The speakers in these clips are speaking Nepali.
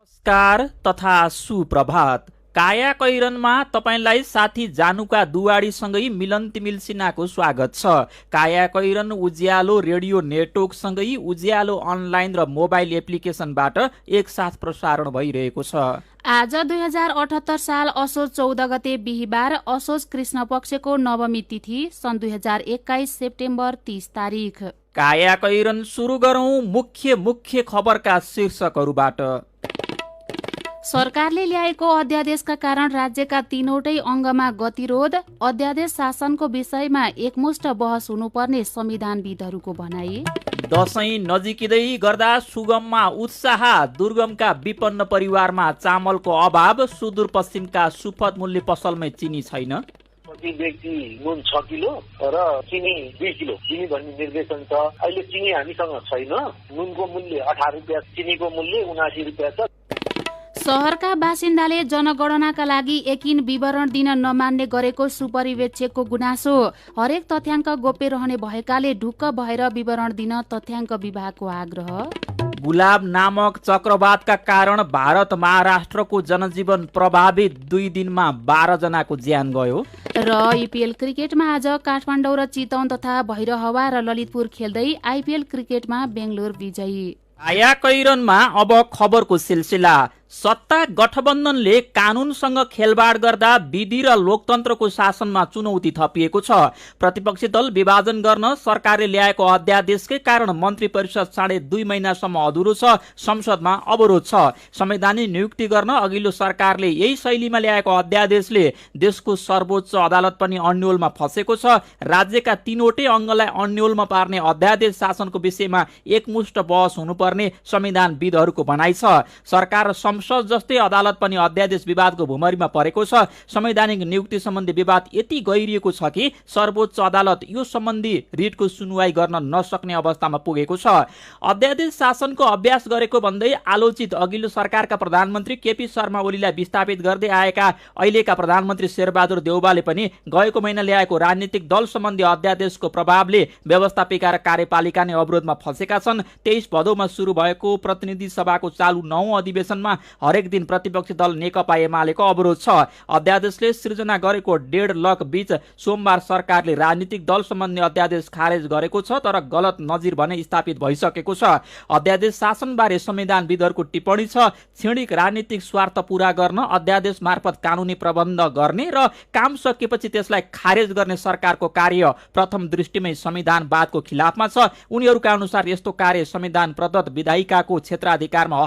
नमस्कार तथा सुप्रभात। काया कैरनमा तपाईलाई साथी जानुका दुवाडीसँगै मिलन तिमिल सिन्हाको स्वागत छ। काया कैरन उज्यालो रेडियो नेटवर्कसँगै उज्यालो अनलाइन र मोबाइल एप्लिकेसनबाट एकसाथ प्रसारण भइरहेको छ। आज 2078 साल असोज 14 गते बिहिबार, असोज कृष्ण पक्षको नवमी तिथि, सन् 2021 सेप्टेम्बर 30 तारिक। काया कैरन सुरु गरौं मुख्य खबरका शीर्षकहरूबाट। सरकारले ल्याएको अध्यादेशका कारण राज्यका तीनवटै अङ्गमा गतिरोध, अध्यादेश शासनको विषयमा एकमुष्ट बहस हुनुपर्ने संविधानविदहरूको भनाई। दशैं नजिकिँदै गर्दा सुगममा उत्साह, दुर्गमका विपन्न परिवारमा चामलको अभाव, सुदूरपश्चिमका सुपथ मूल्य पसलमै चिनी छैन। प्रति व्यक्ति नुन 6 किलो र चिनी 2 किलो चिनी भन्ने निर्देशन छ। अहिले चिनी हामीसँग छैन। नुनको मूल्य 18 रुपियाँ, चिनीको मूल्य 79 रुपियाँ छ। शहरका बासिन्दाले जनगणनाका लागि एकिन विवरण दिन नमान्ने गरेको सुपरिवेक्षकको गुनासो। हरेक तथ्याङ्क गोप्य रहने भएकाले ढुक्क भएर विवरण दिन तथ्याङ्क विभागको आग्रह। गुलाब नामक चक्रवातका कारण भारत महाराष्ट्रको जनजीवन प्रभावित, 2 दिनमा 12 जनाको ज्यान गयो। र आइपिएल क्रिकेटमा आज काठमाडौँ र चितवन तथा भैरहवा र ललितपुर खेल्दै आइपिएल क्रिकेटमा बेंगलोर विजयी। काया कैरनमा अब खबरको सिलसिला। सत्ता गठबन्धनले कानूनसँग खेलबाड गर्दा विधि र लोकतन्त्रको शासनमा चुनौती थपिएको छ। प्रतिपक्षी दल विभाजन गर्न सरकारले ल्याएको अध्यादेशकै कारण मन्त्री परिषद 2.5 महिनासम्म अधुरो छ, संसदमा अवरोध छ। संवैधानिक नियुक्ति गर्न अघिल्लो सरकारले यही शैलीमा ल्याएको अध्यादेशले देशको सर्वोच्च अदालत पनि अन्योलमा फसेको छ। राज्यका तीनवटै अङ्गलाई अन्योलमा पार्ने अध्यादेश शासनको विषयमा एकमुष्ट बहस हुनुपर्ने संविधानविदहरूको भनाइ छ। सरकार र संसद जस्तै अदालत पनि अध्यादेश विवादको भुमरीमा परेको छ। संवैधानिक नियुक्ति सम्बन्धी विवाद यति गहिरिएको छ कि सर्वोच्च अदालत यो सम्बन्धी रिटको सुनवाई गर्न नसक्ने अवस्थामा पुगेको छ। अध्यादेश शासनको अभ्यास गरेको भन्दै आलोचित अघिल्लो सरकारका प्रधानमन्त्री केपी शर्मा ओलीलाई विस्थापित गर्दै आएका अहिलेका प्रधानमन्त्री शेरबहादुर देउवाले पनि गएको महिना ल्याएको राजनीतिक दल सम्बन्धी अध्यादेशको प्रभावले व्यवस्थापिका र कार्यपालिका नै अवरोधमा फसेका छन्। 23 भदौमा सुरु भएको प्रतिनिधि सभाको चालु 9औं अधिवेशनमा हरेक दिन प्रतिपक्षी दल नेकपा एमालेको अवरोध छ। अध्यादेशले सृजना गरेको 1.5 लाख बीच सोमबार सरकारले राजनीतिक दल सम्बन्धी अध्यादेश खारेज गरेको छ, तर गलत नजिर भने स्थापित भइसकेको छ। अध्यादेश शासनबारे संविधानविदहरूको टिप्पणी छ। क्षणिक राजनीतिक स्वार्थ पूरा गर्न अध्यादेश मार्फत कानुनी प्रबन्ध गर्ने र काम सकेपछि त्यसलाई खारेज गर्ने सरकारको कार्य प्रथम दृष्टिमै संविधानवादको खिलाफमा छ। उनीहरूका अनुसार यस्तो कार्य संविधान प्रदत्त विधायिकाको क्षेत्राधिकारमा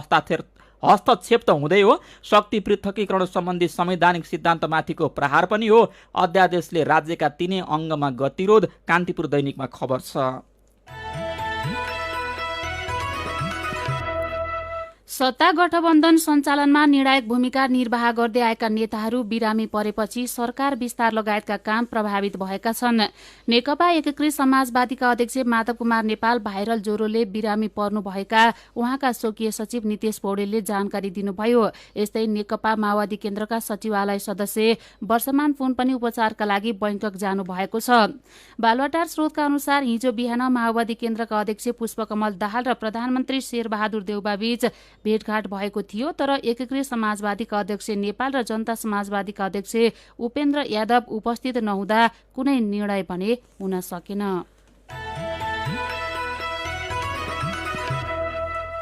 हस्तक्षेप त हुँदै हो, शक्ति पृथकीकरण सम्बन्धी संवैधानिक सिद्धान्तमाथिको प्रहार पनि हो। अध्यादेशले राज्यका तीनै अङ्गमा गतिरोध, कान्तिपुर दैनिकमा खबर छ। सत्ता गठबन्धन सञ्चालनमा निर्णायक भूमिका निर्वाह गर्दै आएका नेताहरू बिरामी परेपछि सरकार विस्तार लगायतका काम प्रभावित भएका छन्। नेकपा एकीकृत समाजवादीका अध्यक्ष माधव कुमार नेपाल भाइरल ज्वरोले बिरामी पर्नुभएका उहाँका स्वकीय सचिव नितेश पौडेलले जानकारी दिनुभयो। यस्तै नेकपा माओवादी केन्द्रका सचिवालय सदस्य वर्षमान पुन पनि उपचारका लागि बैङ्कक जानु भएको छ। बालुवाटार स्रोतका अनुसार हिजो बिहान माओवादी केन्द्रका अध्यक्ष पुष्पकमल दाहाल र प्रधानमन्त्री शेरबहादुर देउवा बीच भेटघाट भएको थियो, तर एकीकृत समाजवादीका अध्यक्ष नेपाल र जनता समाजवादीका अध्यक्ष उपेन्द्र यादव उपस्थित नहुँदा कुनै निर्णय भने हुन सकेन।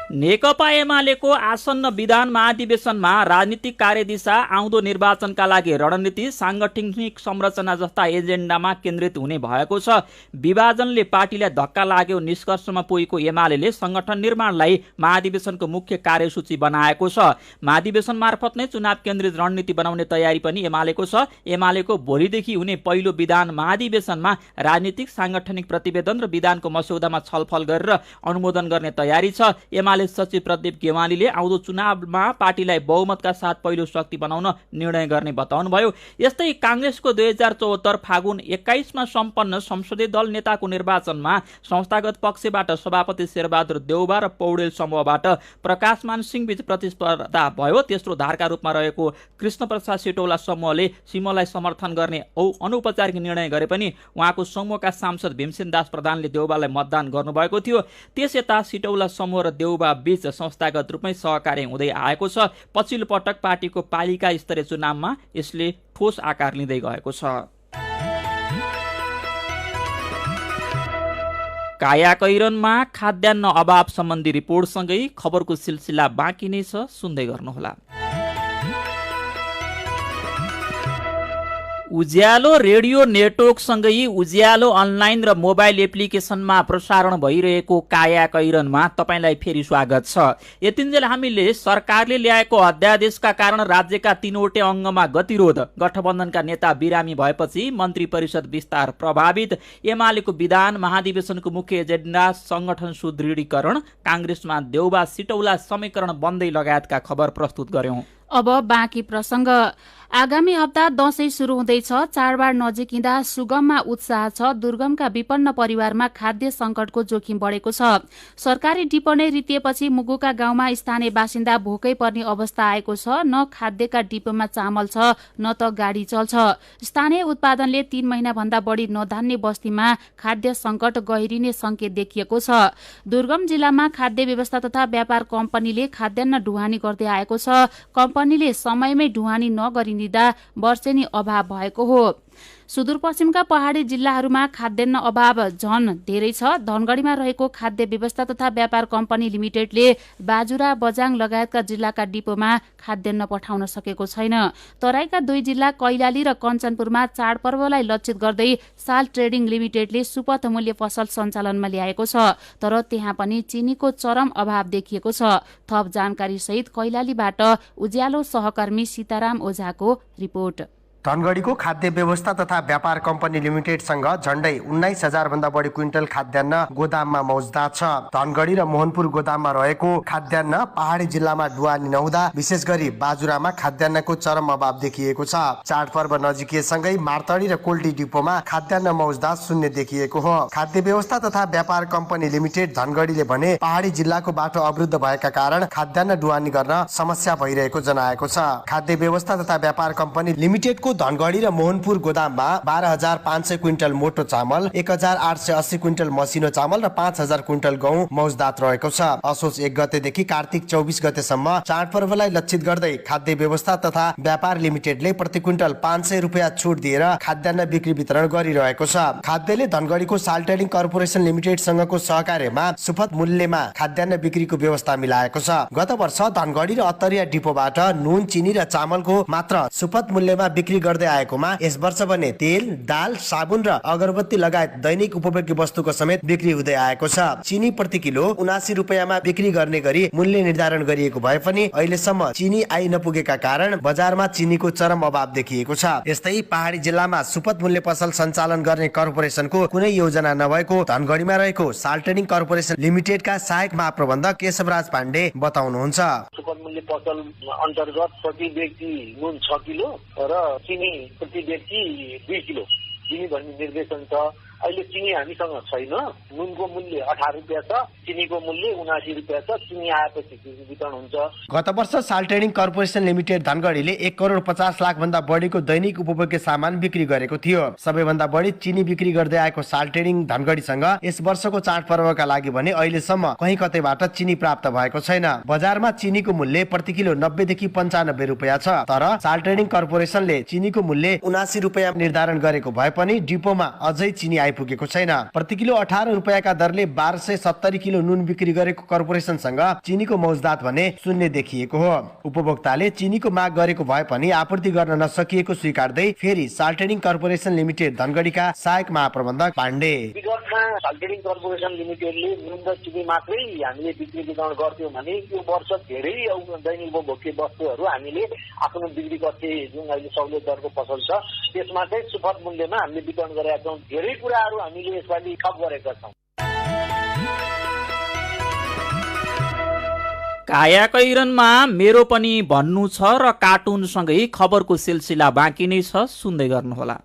नेकपा एमालेको आसन्न विधान महाधिवेशनमा राजनीतिक कार्यदिशा, आउँदो निर्वाचनका लागि रणनीति, साङ्गठनिक संरचना जस्ता एजेन्डामा केन्द्रित हुने भएको छ। विभाजनले पार्टीलाई धक्का लाग्यो निष्कर्षमा पुगेको एमालेले संगठन निर्माणलाई महाधिवेशनको मुख्य कार्यसूची बनाएको छ। महाधिवेशन मार्फत नै चुनाव केन्द्रित रणनीति बनाउने तयारी पनि एमालेको छ। एमालेको भोलिदेखि हुने पहिलो विधान महाधिवेशनमा राजनीतिक साङ्गठनिक प्रतिवेदन र विधानको मस्यौदामा छलफल गरेर अनुमोदन गर्ने तयारी छ। एमाले सचिव प्रदीप गेवालीले आउँदो चुनावमा पार्टीलाई बहुमतका साथ पहिलो शक्ति बनाउन निर्णय गर्ने बताउनुभयो। यस्तै काङ्ग्रेसको 2074 फागुन 21 मा सम्पन्न संसदीय दल नेताको निर्वाचनमा संस्थागत पक्षबाट सभापति शेरबहादुर देउवा र पौडेल समूहबाट प्रकाशमान सिंह बीच प्रतिस्पर्धा भयो। तेस्रो धारका रूपमा रहेको कृष्णप्रसाद सिटौला समूहले सिंहलाई समर्थन गर्ने अनौपचारिक निर्णय गरे पनि उहाँको समूहका सांसद भीमसेन दास प्रधानले देउवालाई मतदान गर्नुभएको थियो। त्यसयता सिटौला समूह र देउवा नेकपा बीच संस्थागत रूपमै सहकार्य हुँदै आएको छ। पछिल्लो पटक पार्टीको पालिका स्तरीय चुनावमा यसले ठोस आकार लिँदै गएको छ। कायाकैरनमा खाद्यान्न अभाव सम्बन्धी रिपोर्टसँगै खबरको सिलसिला बाँकी नै छ, सुन्दै गर्नुहोला। उज्यालो रेडियो नेटवर्कसँगै उज्यालो अनलाइन र मोबाइल एप्लिकेसनमा प्रसारण भइरहेको कायाकैरनमा तपाईँलाई फेरि स्वागत छ। यतिन्जेल हामीले सरकारले ल्याएको अध्यादेशका कारण राज्यका 3वटै अङ्गमा गतिरोध, गठबन्धनका नेता बिरामी भएपछि मन्त्री परिषद विस्तार प्रभावित, एमालेको विधान महाधिवेशनको मुख्य एजेन्डा संगठन सुदृढीकरण, काङ्ग्रेसमा देउबा सिटौला समीकरण बन्दै लगायतका खबर प्रस्तुत गर्यौं। अब बाँकी प्रसंग। आगामी हप्ता दशैं शुरू हुँदैछ। चाडबाड नजिकिँदा सुगममा उत्साह छ। दुर्गमका विपन्न परिवारमा खाद्य संकटको जोखिम बढेको छ। सरकारी डिपो नै रितिएपछि मुगुका गाउँमा स्थानीय बासिन्दा भोकै पर्ने अवस्था आएको छ। न खाद्यका डिपोमा चामल छ न त गाडी चल्छ। स्थानीय उत्पादनले 3 महिना भन्दा बढी नधान्ने बस्तीमा खाद्य संकट गहिरिने संकेत देखिएको छ। दुर्गम जिल्लामा खाद्य व्यवस्था तथा व्यापार कम्पनीले खाद्यान्न ढुवानी गर्दै आएको छ। कम्पनीले समयमै ढुवानी नगरिदिँदा वर्षेनी अभाव भएको हो। सुदूरपश्चिमका पहाडी जिल्लाहरूमा खाद्यान्न अभाव झन धेरै छ। धनगढीमा रहेको खाद्य व्यवस्था तथा व्यापार कम्पनी लिमिटेडले बाजुरा, बजाङ लगायतका जिल्लाका डिपोमा खाद्यान्न पठाउन सकेको छैन। तराईका 2 जिल्ला कैलाली र कञ्चनपुरमा चाडपर्वलाई लक्षित गर्दै साल ट्रेडिङ लिमिटेडले सुपथ मूल्य पसल सञ्चालनमा ल्याएको छ। तर त्यहाँ पनि चिनीको चरम अभाव देखिएको छ। थप जानकारी सहित कैलालीबाट उज्यालो सहकर्मी सीताराम ओझाको रिपोर्ट। धनगढीको खाद्य व्यवस्था तथा व्यापार कम्पनी लिमिटेडसँग झण्डै 19,000 भन्दा बढी क्विन्टल खाद्यान्न गोदाममा मौजदात छ। धनगढी र मोहनपुर गोदाममा रहेको खाद्यान्न पहाडी जिल्लामा ढुवानी नहुँदा विशेष गरी बाजुरामा खाद्यान्नको चरम अभाव देखिएको छ। चाडपर्व नजिकिएसँगै मार्तडी र कोल्टी डिपोमा खाद्यान्न मौजदात शून्य देखिएको हो। खाद्य व्यवस्था तथा व्यापार कम्पनी लिमिटेड धनगढीले भने पहाडी जिल्लाको बाटो अवरुद्ध भएका कारण खाद्यान्न ढुवानी गर्न समस्या भइरहेको जनाएको छ। खाद्य व्यवस्था तथा व्यापार कम्पनी लिमिटेडको धनगढी र मोहनपुर गोदाममा 12,500 क्विन्टल मोटो चामल, 1,880 क्विन्टल मसिनो चामल र 5,000 क्विन्टल गहुँ मौजदात रहेको छ। असोज 1 गतेदेखि कार्तिक 24 गतेसम्म चाडपर्वलाई लक्षित गर्दै खाद्य व्यवस्था तथा व्यापार लिमिटेडले प्रति क्विन्टल 500 रुपियाँ छुट दिएर खाद्यान्न बिक्री वितरण गरिरहेको छ। खाद्यले धनगढीको साल ट्रेडिङ कर्पोरेसन लिमिटेडसँगको सहकार्यमा सुपथ मूल्यमा खाद्यान्न बिक्रीको व्यवस्था मिलाएको छ। गत वर्ष धनगढी र अत्तरिया डिपोबाट नुन, चिनी र चामलको मात्र सुपथ मूल्यमा बिक्री गर्दै आएकोमा यस वर्ष भने तेल, दाल, साबुन र अगरबत्ती लगायत दैनिक उपभोग्य वस्तुको समेत बिक्री हुँदै आएको छ। चिनी प्रति किलो 79 रुपियाँमा बिक्री गर्ने गरी मूल्य निर्धारण गरिएको भए पनि अहिलेसम्म चिनी आइ नपुगेका कारण बजारमा चिनीको चरम अभाव देखिएको छ। यस्तै पहाडी जिल्लामा सुपथ मूल्य पसल सञ्चालन गर्ने कर्पोरेसनको कुनै योजना नभएको धनगढीमा रहेको साल ट्रेडिङ कर्पोरेसन लिमिटेडका सहायक महाप्रबन्धक केशवराज पाण्डे बताउनुहुन्छ। सुपथ मूल्य पसल अन्तर्गत प्रति व्यक्ति नुन 6 किलो र चिनी प्रति व्यक्ति 2 किलो दिने भन्ने निर्देशन छ। अहिले चिनी हामीसँग छैन। नुनको मूल्य 18 रुपियाँ छ, चिनीको मूल्य 79 रुपियाँ छ। चिनी आएपछि वितरण हुन्छ। गत वर्ष साल ट्रेडिङ कर्पोरेसन लिमिटेड धनगढीले 1,50,00,000 भन्दा बढीको दैनिक उपभोग्य सामान बिक्री गरेको थियो। सबैभन्दा बढी चिनी बिक्री गर्दै आएको साल ट्रेडिङ धनगढीसँग यस वर्षको चाडपर्वका लागि भने अहिलेसम्म कहीँ कतैबाट चिनी प्राप्त भएको छैन। बजारमा चिनीको मूल्य प्रति किलो 90 देखि 95 रुपियाँ छ। तर साल ट्रेडिङ कर्पोरेसनले चिनीको मूल्य 79 रुपियाँ निर्धारण गरेको भए पनि डिपोमा अझै चिनी आइपुगेको छैन। प्रति किलो 18 रुपियाँका दरले 1270 किलो नुन बिक्री गरेको कर्पोरेसनसँग चिनीको मौजदात भने शून्य देखिएको हो। उपभोक्ताले चिनीको माग गरेको भए पनि आपूर्ति गर्न नसकिएको स्वीकार्दै फेरि साल ट्रेडिङ कर्पोरेसन लिमिटेड धनगढीका सहायक महाप्रबन्धक पाण्डे, विगतमा साल ट्रेडिङ कर्पोरेसन लिमिटेडले नुन र चिनी मात्रै हामीले बिक्री वितरण गर्थ्यौँ भने यो वर्ष धेरै दैनिक उपभोग्य वस्तुहरू हामीले आफ्नो बिक्री गर्थे। जुन अहिले सहुलियत दरको पसल छ त्यसमा चाहिँ सुपथ मूल्यमा हामीले वितरण गरेका छौँ। धेरै कुराहरू हामीले यसपालि थप गरेका छौँ। कायाकैरनमा मेरो पनि भन्नु छ र कार्टुनसँगै खबरको सिलसिला बाँकी नै छ, सुन्दै गर्नुहोला।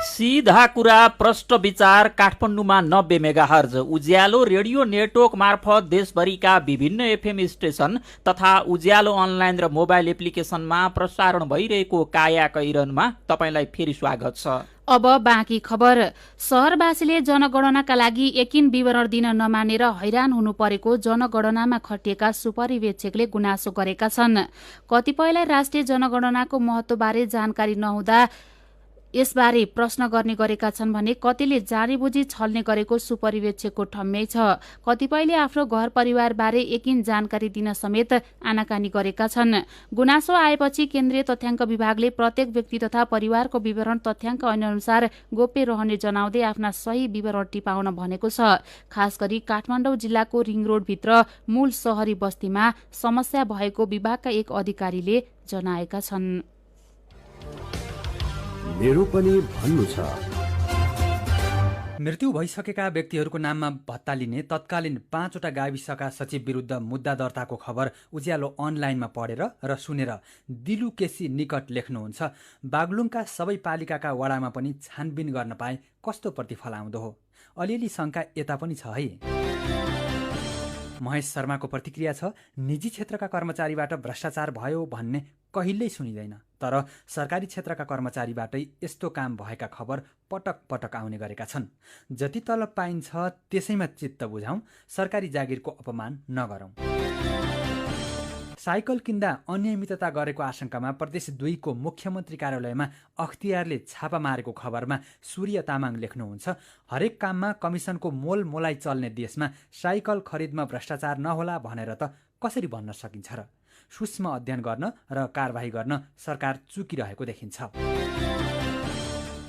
सीधा कुरा प्रष्ट विचार काठमाडौँमा 90 मेगाहर्ज उज्यालो रेडियो नेटवर्क मार्फत देशभरिका विभिन्न एफएम स्टेशन तथा उज्यालो अनलाइन र मोबाइल एप्लिकेसनमा प्रसारण भइरहेको कायाकैरनमा तपाईलाई फेरि स्वागत छ। अब बाँकी खबर। शहरवासीले जनगणनाका लागि एकिन विवरण दिन नमानेर हैरान हुनु परेको जनगणनामा खटिएका सुपरिवेक्षकले गुनासो गरेका छन्। कतिपयलाई राष्ट्रिय जनगणनाको महत्त्वबारे जानकारी नहुँदा यसबारे प्रश्न गर्ने गरेका छन् भने कतिले जानेबुझी छल्ने गरेको सुपरिवेक्षकको ठम्याइ छ। कतिपयले आफ्नो घर परिवारबारे एकिन जानकारी दिन समेत आनाकानी गरेका छन्। गुनासो आएपछि केन्द्रीय तथ्याङ्क विभागले प्रत्येक व्यक्ति तथा परिवारको विवरण तथ्याङ्क ऐनअनुसार गोप्य रहने जनाउँदै आफ्ना सही विवरण टिपाउन भनेको छ। खास गरी काठमाडौँ जिल्लाको रिङ रोडभित्र मूल शहरी बस्तीमा समस्या भएको विभागका एक अधिकारीले जनाएका छन्। मेरो पनि भन्नु छ। मृत्यु भइसकेका व्यक्तिहरूको नाममा भत्ता लिने तत्कालीन 5वटा गाविसका सचिव विरुद्ध मुद्दा दर्ताको खबर उज्यालो अनलाइनमा पढेर र सुनेर दिलु केसी निकट लेख्नुहुन्छ, बागलुङका सबै पालिकाका वडामा पनि छानबिन गर्न पाए कस्तो प्रतिफल आउँदो हो। अलिअलि शङ्का यता पनि छ है। महेश शर्माको प्रतिक्रिया छ, निजी क्षेत्रका कर्मचारीबाट भ्रष्टाचार भयो भन्ने कहिल्यै सुनिँदैन, तर सरकारी क्षेत्रका कर्मचारीबाटै यस्तो काम भएका खबर पटक पटक आउने गरेका छन्। जति तलब पाइन्छ त्यसैमा चित्त बुझाउँ, सरकारी जागिरको अपमान नगरौँ। साइकल किन्दा अनियमितता गरेको आशंकामा प्रदेश 2 को मुख्यमन्त्री कार्यालयमा अख्तियारले छापा मारेको खबरमा सूर्य तामाङ लेख्नुहुन्छ, हरेक काममा कमिसनको मोल मोलाई चल्ने देशमा साइकल खरिदमा भ्रष्टाचार नहोला भनेर त कसरी भन्न सकिन्छ र। सूक्ष्म अध्ययन गर्न र कारबाही गर्न सरकार चुकिरहेको देखिन्छ।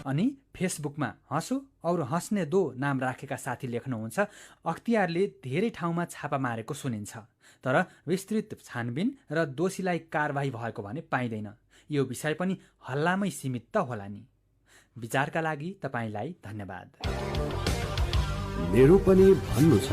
अनि फेसबुकमा हँसो और हँस्ने दो नाम राखेका साथी लेख्नुहुन्छ, अख्तियारले धेरै ठाउँमा छापा मारेको सुनिन्छ, तर विस्तृत छानबिन र दोषीलाई कारबाही भएको भने पाइँदैन। यो विषय पनि हल्लामै सीमित त होला नि। विचारका लागि तपाईलाई धन्यवाद। मेरो पनि भन्नु छ।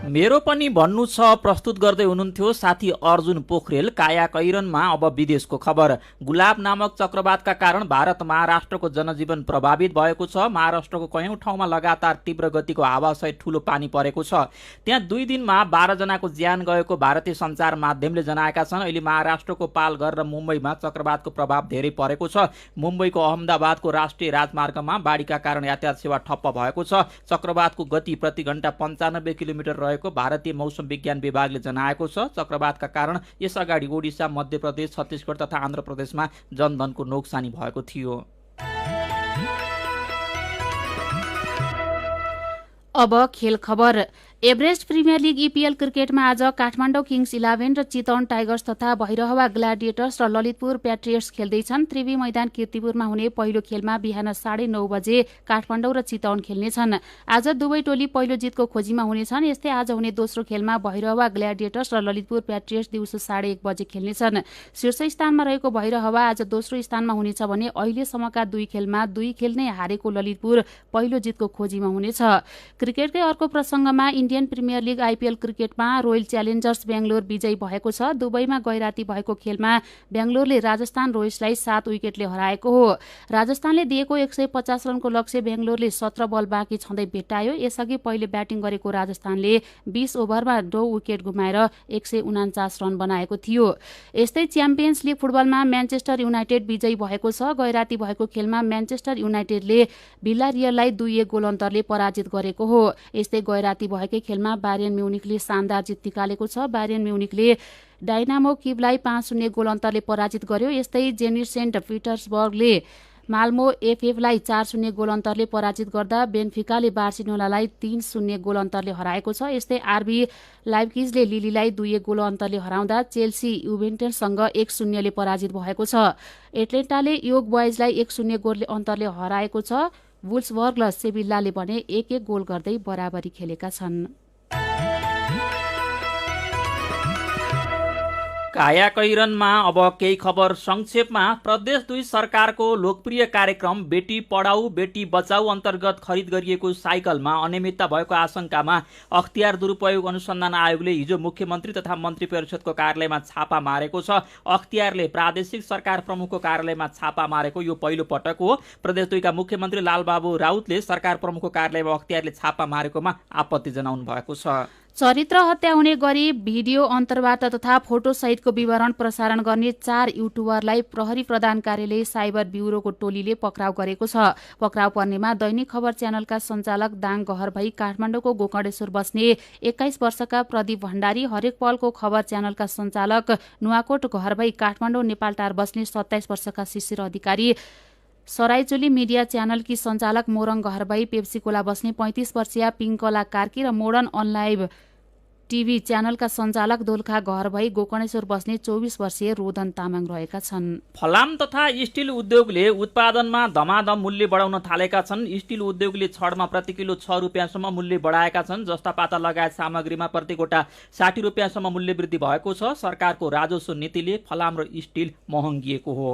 मेरो पनि भन्नु छ प्रस्तुत गर्दै हुनुहुन्थ्यो साथी अर्जुन पोखरेल। काया कैरनमा अब विदेशको खबर। गुलाब नामक चक्रवातका कारण भारत महाराष्ट्रको जनजीवन प्रभावित भएको छ। महाराष्ट्रको कयौं ठाउँमा लगातार तीव्र गतिको हावासहित ठूलो पानी परेको छ। त्यहाँ 2 दिनमा 12 जनाको ज्यान गएको भारतीय सञ्चार माध्यमले जनाएका छन्। अहिले महाराष्ट्रको पालघर र मुम्बईमा चक्रवातको प्रभाव धेरै परेको छ। मुम्बईको अहमदाबादको राष्ट्रिय राजमार्गमा बाढीका कारण यातायात सेवा ठप्प भएको छ। चक्रवातको गति प्रति घण्टा 95 किलोमिटर रहेको भारतीय मौसम विज्ञान विभागले जनाएको छ। चक्रवातका कारण यसअगाडि ओडिसा, मध्य प्रदेश, छत्तीसगढ तथा आन्ध्र प्रदेशमा जनधनको नोक्सानी भएको थियो। अब खेल खबर। एभरेस्ट प्रिमियर लिग इपिएल क्रिकेटमा आज काठमाडौँ किङ्स 11 र चितवन टाइगर्स तथा भैरहवा ग्ल्याडिएटर्स र ललितपुर प्याट्रियट्स खेल्दैछन्। त्रिवी मैदान कीर्तिपुरमा हुने पहिलो खेलमा बिहान 9:30 बजे काठमाडौँ र चितवन खेल्नेछन्। आज दुवै टोली पहिलो जितको खोजीमा हुनेछन्। यस्तै आज हुने दोस्रो खेलमा भैरहवा ग्ल्याडिएटर्स र ललितपुर प्याट्रियट्स दिउँसो 1:30 बजे खेल्नेछन्। शीर्ष स्थानमा रहेको भैरहवा आज दोस्रो स्थानमा हुनेछ भने अहिलेसम्मका 2 खेलमा 2 खेल नै हारेको ललितपुर पहिलो जितको खोजीमा हुनेछ। क्रिकेटकै अर्को प्रसङ्गमा इन्डियन प्रिमियर लिग आइपिएल क्रिकेटमा रोयल च्यालेन्जर्स बेंगलोर विजयी भएको छ। दुबईमा गैराती भएको खेलमा बेंगलोरले राजस्थान रोयल्सलाई 7 विकेटले हराएको हो। राजस्थानले दिएको 150 रनको लक्ष्य बेंगलोरले 17 बल बाँकी छँदै भेट्टायो। यसअघि पहिले ब्याटिङ गरेको राजस्थानले 20 ओभरमा 2 विकेट गुमाएर 149 रन बनाएको थियो। यस्तै च्याम्पियन्स लिग फुटबलमा म्यान्चेस्टर युनाइटेड विजयी भएको छ। गैराती भएको खेलमा म्यान्चेस्टर युनाइटेडले भिल्लारियललाई 2-1 गोल अन्तरले पराजित गरेको हो। यस्तै गैराती भएकै खेलमा बायर्न म्युनिखले शानदार जित निकालेको छ। बायर्न म्युनिखले डाइनामो किभलाई 5-0 गोल अन्तरले पराजित गर्यो। यस्तै जेनिट सेन्ट पिटर्सबर्गले माल्मो एफएफलाई 4-0 गोल अन्तरले पराजित गर्दा बेन्फिकाले बार्सिलोनालाई 3-0 गोल अन्तरले हराएको छ। यस्तै आरबी लाइप्जिगले लिलीलाई 2-1 गोल अन्तरले हराउँदा चेल्सी युभेन्टससँग 1-0 ले पराजित भएको छ। एटलेन्टाले योग बोइजलाई 1-0 गोल अन्तरले हराएको छ। वुल्सबर्ग र सेभिल्लाले भने 1-1 गोल गर्दै बराबरी खेलेका छन्। काया कैरनमा अब केही खबर संक्षेपमा। प्रदेश 2 सरकारको लोकप्रिय कार्यक्रम बेटी पढाऊ बेटी बचाऊ अन्तर्गत खरिद गरिएको साइकलमा अनियमितता भएको आशंकामा अख्तियार दुरुपयोग अनुसन्धान आयोगले हिजो मुख्यमन्त्री तथा मन्त्री परिषदको कार्यालयमा छापा मारेको छ। अख्तियारले प्रादेशिक सरकार प्रमुखको कार्यालयमा छापा मारेको यो पहिलो पटक हो। प्रदेश 2 का मुख्यमन्त्री लालबाबु राउतले सरकार प्रमुखको कार्यालयमा अख्तियारले छापा मारेकोमा आपत्ति जनाउनु भएको छ। चरित्र हत्या हुने गरी भिडियो अन्तर्वार्ता तथा फोटो सहितको विवरण प्रसारण गर्ने 4 युट्युबरलाई प्रहरी प्रधान कार्यालय साइबर ब्युरोको टोलीले पक्राउ गरेको छ। पक्राउ पर्नेमा दैनिक खबर च्यानलका सञ्चालक दाङ गहरभई, काठमाडौँको गोकर्णेश्वर बस्ने 21 वर्षका प्रदीप भण्डारी, हरेक पलको खबर च्यानलका सञ्चालक नुवाकोट घरभई, काठमाडौँ नेपालटार बस्ने 27 वर्षका शिशिर अधिकारी, सराइचोली मिडिया च्यानलकी सञ्चालक मोरङ घरभई, पेप्सीकोला बस्ने 35 वर्षीय पिङ्कला कार्की र मोडर्न अनलाइभ टिभी च्यानलका सञ्चालक दोलखा घरभई, गोकर्णेश्वर बस्ने 24 वर्षीय रोदन तामाङ रहेका छन्। फलाम तथा स्टिल उद्योगले उत्पादनमा धमाधम मूल्य बढाउन थालेका छन्। स्टिल उद्योगले छडमा प्रति किलो 6 रुपियाँसम्म मूल्य बढाएका छन्। जस्ता पाता लगायत सामग्रीमा प्रति गोटा 60 रुपियाँसम्म मूल्य वृद्धि भएको छ। सरकारको राजस्व नीतिले फलाम र स्टिल महँगिएको हो।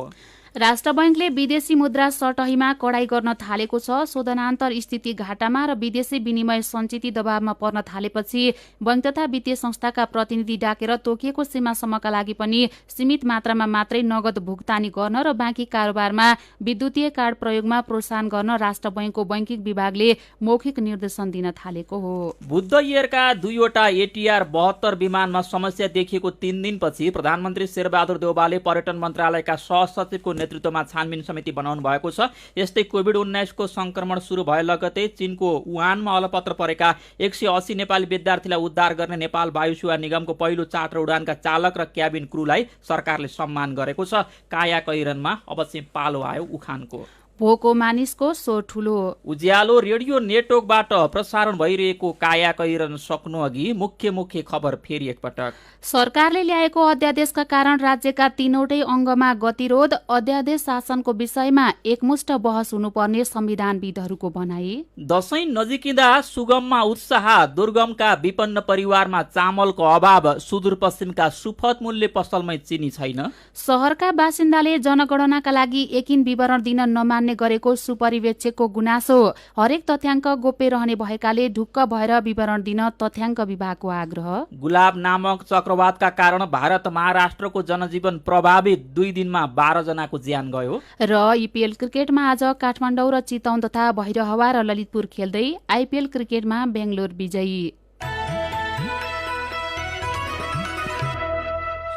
राष्ट्र बैंकले विदेशी मुद्रा सटहीमा कडाई गर्न थालेको छ। शोधनान्तर स्थिति घाटामा र विदेशी विनिमय सञ्चित दबावमा पर्न थालेपछि बैंक तथा वित्तीय संस्थाका प्रतिनिधि डाकेर तोकिएको सीमासम्मका लागि पनि सीमित मात्रामा मात्रै नगद भुक्तानी गर्न र बाँकी कारोबारमा विद्युतीय कार्ड प्रयोगमा प्रोत्साहन गर्न राष्ट्र बैंकको बैंकिङ विभागले मौखिक निर्देशन दिन थालेको हो। बुद्ध एयरका 2वटा ATR 72 विमानमा समस्या देखिएको 3 दिनपछि प्रधानमन्त्री शेरबहादुर देउवाले पर्यटन मन्त्रालयका सहसचिवको नेतृत्वमा छानबिन समिति बनाउनु भएको छ। यस्तै कोभिड-19 को संक्रमण सुरु भए लगतै चीनको वुहानमा अलपत्र परेका 180 नेपाली विद्यार्थीलाई उद्धार गर्ने नेपाल वायु सेवा निगमको पहिलो चार्टर उडानका चालक र क्याबिन क्रूलाई सरकारले सम्मान गरेको छ। काया कैरनमा अब चाहिँ पालो आयो उखानको। भोको मानिसको सो ठुलो। उज्यालो रेडियो नेटवर्कबाट प्रसारण भइरहेको काया कैरन सक्नु अघि मुख्य खबर फेरि एकपटक। सरकारले ल्याएको अध्यादेशका कारण राज्यका 3वटै अङ्गमा गतिरोध। अध्यादेश शासनको विषयमा एकमुष्ट बहस हुनुपर्ने संविधानविदहरूको भनाई। दशैं नजिकिँदा सुगममा उत्साह, दुर्गमका विपन्न परिवारमा चामलको अभाव, सुदूरपश्चिमका सुपथ मूल्य पसलमै चिनी छैन। शहरका बासिन्दाले जनगणनाका लागि एकिन विवरण दिन नमान्ने गरेको सुपरिवेक्षकको गुनासो। हरेक तथ्याङ्क गोप्य रहने भएकाले ढुक्क भएर विवरण दिन तथ्याङ्क विभागको आग्रह। गुलाब नामक चक्रवातका कारण भारत महाराष्ट्रको जनजीवन प्रभावित, 2 दिनमा 12 जनाको ज्यान गयो। र IPL क्रिकेटमा आज काठमाडौँ र चितवन तथा भैरहवा र ललितपुर खेल्दै IPL क्रिकेटमा बेंगलोर विजयी।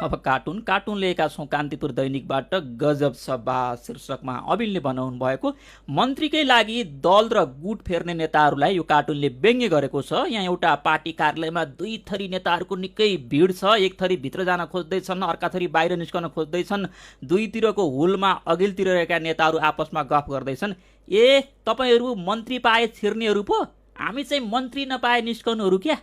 अब कार्टुन लिएका छौं कान्तिपुर दैनिकबाट। गजब सभा शीर्षकमा अबिलले बनाउनु भएको मन्त्रीकै लागि दल र गुट फेर्ने नेताहरूलाई यो कार्टुनले व्यङ्ग्य गरेको छ। यहाँ एउटा पार्टी कार्यालयमा 2 थरी नेताहरूको निकै भिड छ। एक थरी भित्र जान खोज्दैछन्, अर्का थरी बाहिर निस्कन खोज्दैछन्। दुईतिरको हुलमा अघिल्तिर रहेका नेताहरू आपसमा गफ गर्दैछन्। ए तपाईहरू मन्त्री पाए छिर्नेहरू पो, हामी चाहिँ मन्त्री नपाए निस्कनुहरू क्या।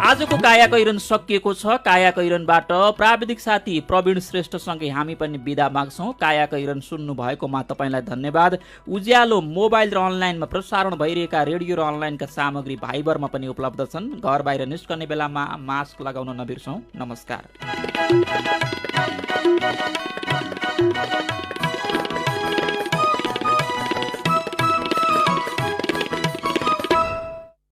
आजको काया कैरन सकिएको छ। काया कैरनबाट प्राविधिक साथी प्रवीण श्रेष्ठसँगै हामी पनि बिदा माग्छौं। काया कैरन सुन्नु भएकोमा तपाईलाई धन्यवाद। उज्यालो मोबाइल र अनलाइनमा प्रसारण भइरहेका रेडियो र अनलाइनका सामग्री भाइबरमा पनि उपलब्ध छन्। घर बाहिर निस्कने बेलामा मास्क लगाउन नबिर्सौं। नमस्कार।